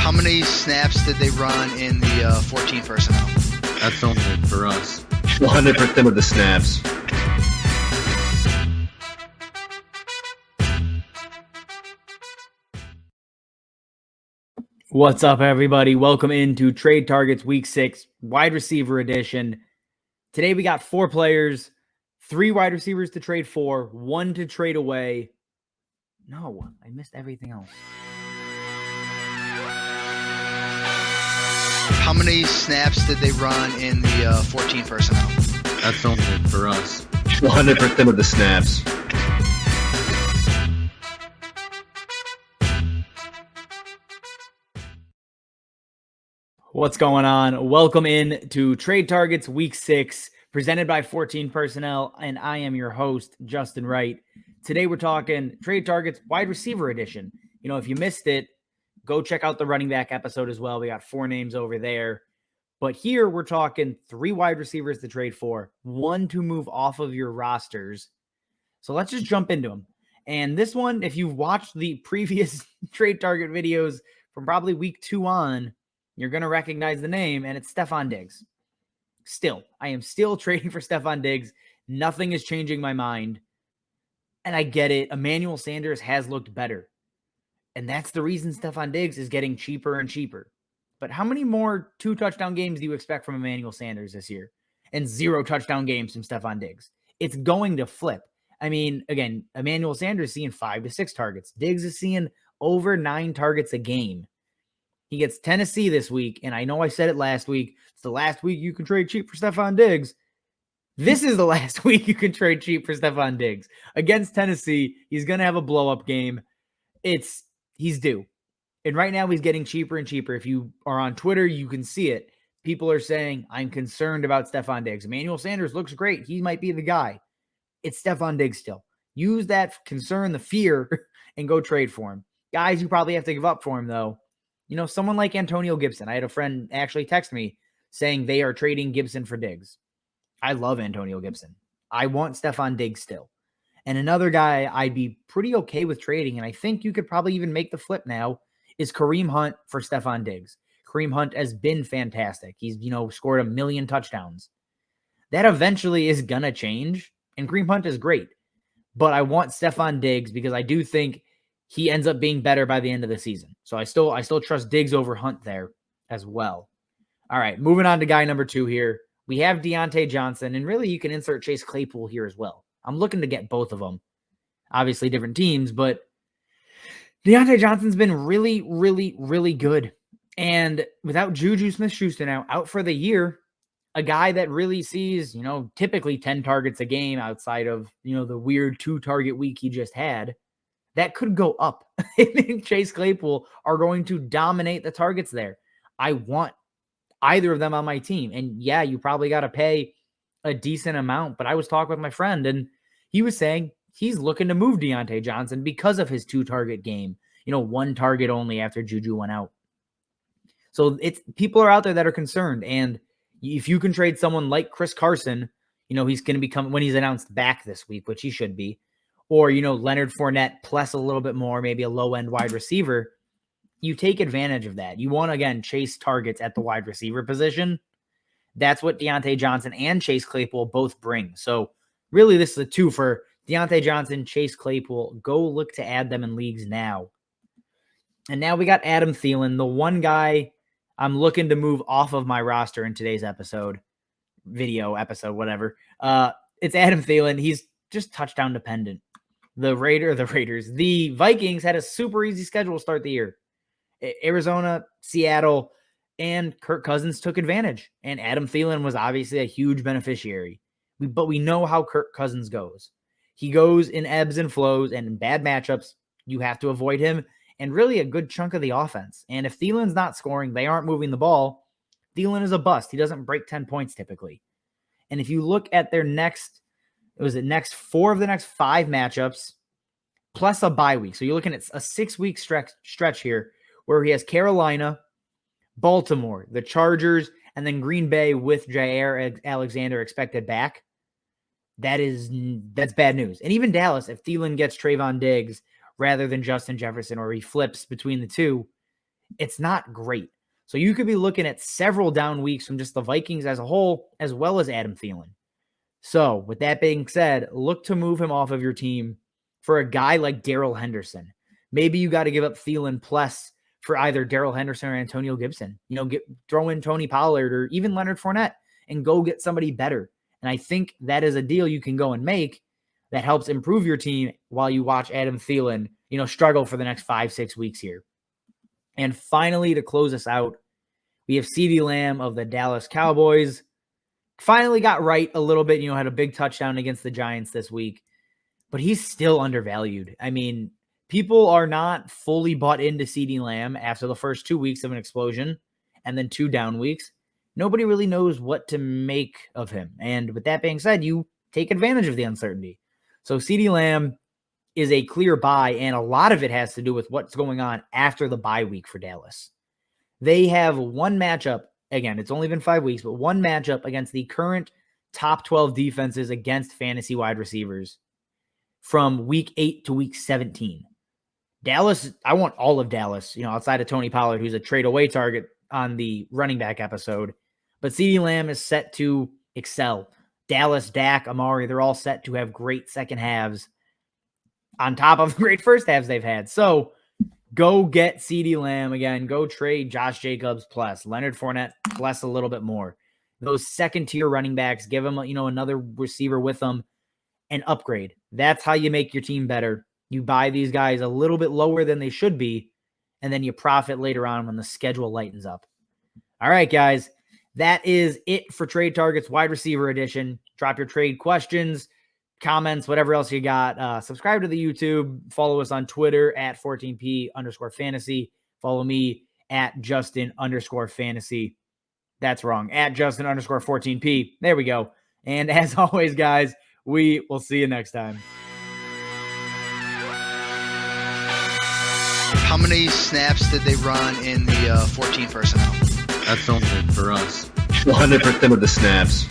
How many snaps did they run in the 14 personnel? That's only for us. 100% of the snaps. What's up, everybody? Welcome into Trade Targets Week 6 wide receiver edition. Today we got 4 players, 3 wide receivers to trade for, 1 to trade away. No, I missed everything else. How many snaps did they run in the 14 personnel? That's only for us. 100% of the snaps. What's going on? Welcome in to Trade Targets Week 6, presented by 14 Personnel, and I am your host, Justin Wright. Today we're talking Trade Targets wide receiver edition. You know, if you missed it, go check out the running back episode as well. We got 4 names over there. But here we're talking 3 wide receivers to trade for, 1 to move off of your rosters. So let's just jump into them. And this one, if you've watched the previous Trade Target videos from probably week 2 on, you're going to recognize the name, and it's Stefon Diggs. I am still trading for Stefon Diggs. Nothing is changing my mind. And I get it. Emmanuel Sanders has looked better. And that's the reason Stefon Diggs is getting cheaper and cheaper. But how many more 2-touchdown games do you expect from Emmanuel Sanders this year? And 0 touchdown games from Stefon Diggs. It's going to flip. I mean, again, Emmanuel Sanders is seeing 5 to 6 targets. Diggs is seeing over 9 targets a game. He gets Tennessee this week, and I know I said it last week. It's the last week you can trade cheap for Stefon Diggs. This is the last week you can trade cheap for Stefon Diggs. Against Tennessee, he's going to have a blow-up game. He's due. And right now he's getting cheaper and cheaper. If you are on Twitter, you can see it. People are saying, I'm concerned about Stefon Diggs. Emmanuel Sanders looks great. He might be the guy. It's Stefon Diggs still. Use that concern, the fear, and go trade for him. Guys, you probably have to give up for him, though. You know, someone like Antonio Gibson. I had a friend actually text me saying they are trading Gibson for Diggs. I love Antonio Gibson. I want Stefon Diggs still. And another guy I'd be pretty okay with trading, and I think you could probably even make the flip now, is Kareem Hunt for Stefon Diggs. Kareem Hunt has been fantastic. He's, scored 1 million touchdowns. That eventually is going to change, and Kareem Hunt is great. But I want Stefon Diggs because I do think he ends up being better by the end of the season. So I still trust Diggs over Hunt there as well. All right, moving on to guy number 2 here. We have Diontae Johnson, and really you can insert Chase Claypool here as well. I'm looking to get both of them. Obviously different teams, but Diontae Johnson's been really, really, really good. And without Juju Smith-Schuster now out for the year, a guy that really sees, typically 10 targets a game outside of, the weird 2-target week he just had, that could go up. I think Chase Claypool are going to dominate the targets there. I want either of them on my team. And yeah, you probably got to pay a decent amount. But I was talking with my friend, and he was saying he's looking to move Diontae Johnson because of his 2-target game. 1 target only after Juju went out. So people are out there that are concerned. And if you can trade someone like Chris Carson, he's going to become, when he's announced back this week, which he should be, or, Leonard Fournette plus a little bit more, maybe a low-end wide receiver, you take advantage of that. You want to, again, chase targets at the wide receiver position. That's what Diontae Johnson and Chase Claypool both bring. So really this is a 2 for Diontae Johnson, Chase Claypool. Go look to add them in leagues now. And now we got Adam Thielen, the one guy I'm looking to move off of my roster in today's video episode, whatever. It's Adam Thielen. He's just touchdown dependent. The Vikings had a super easy schedule to start the year. Arizona, Seattle, and Kirk Cousins took advantage. And Adam Thielen was obviously a huge beneficiary. But we know how Kirk Cousins goes. He goes in ebbs and flows, and in bad matchups, you have to avoid him and really a good chunk of the offense. And if Thielen's not scoring, they aren't moving the ball, Thielen is a bust. He doesn't break 10 points typically. And if you look at their next 4 of the next 5 matchups, plus a bye week. So you're looking at a 6-week stretch here where he has Carolina, Baltimore, the Chargers, and then Green Bay with Jair Alexander expected back. That's bad news. And even Dallas, if Thielen gets Trayvon Diggs rather than Justin Jefferson, or he flips between the two, it's not great. So you could be looking at several down weeks from just the Vikings as a whole, as well as Adam Thielen. So with that being said, look to move him off of your team for a guy like Darrell Henderson. Maybe you got to give up Thielen plus for either Darrell Henderson or Antonio Gibson. Throw in Tony Pollard or even Leonard Fournette and go get somebody better. And I think that is a deal you can go and make that helps improve your team while you watch Adam Thielen, struggle for the next 5-6 weeks here. And finally, to close us out, we have CeeDee Lamb of the Dallas Cowboys. Finally got right a little bit, had a big touchdown against the Giants this week, but he's still undervalued. I mean, people are not fully bought into CeeDee Lamb after the first 2 weeks of an explosion and then 2 down weeks. Nobody really knows what to make of him. And with that being said, you take advantage of the uncertainty. So CeeDee Lamb is a clear buy, and a lot of it has to do with what's going on after the bye week for Dallas. They have one matchup. Again, it's only been 5 weeks, but one matchup against the current top 12 defenses against fantasy wide receivers from week 8 to week 17. Dallas, I want all of Dallas, outside of Tony Pollard, who's a trade away target on the running back episode. But CeeDee Lamb is set to excel. Dallas, Dak, Amari, they're all set to have great second halves on top of the great first halves they've had. So go get CeeDee Lamb again. Go trade Josh Jacobs plus Leonard Fournette plus a little bit more. Those second-tier running backs, give them, another receiver with them and upgrade. That's how you make your team better. You buy these guys a little bit lower than they should be, and then you profit later on when the schedule lightens up. All right, guys. That is it for Trade Targets Wide Receiver Edition. Drop your trade questions, comments, whatever else you got. Subscribe to the YouTube. Follow us on Twitter at 14P_fantasy. Follow me at Justin_fantasy. That's wrong. At Justin_14P. There we go. And as always, guys, we will see you next time. How many snaps did they run in the 14 personnel? That's only for us. 100% of the snaps.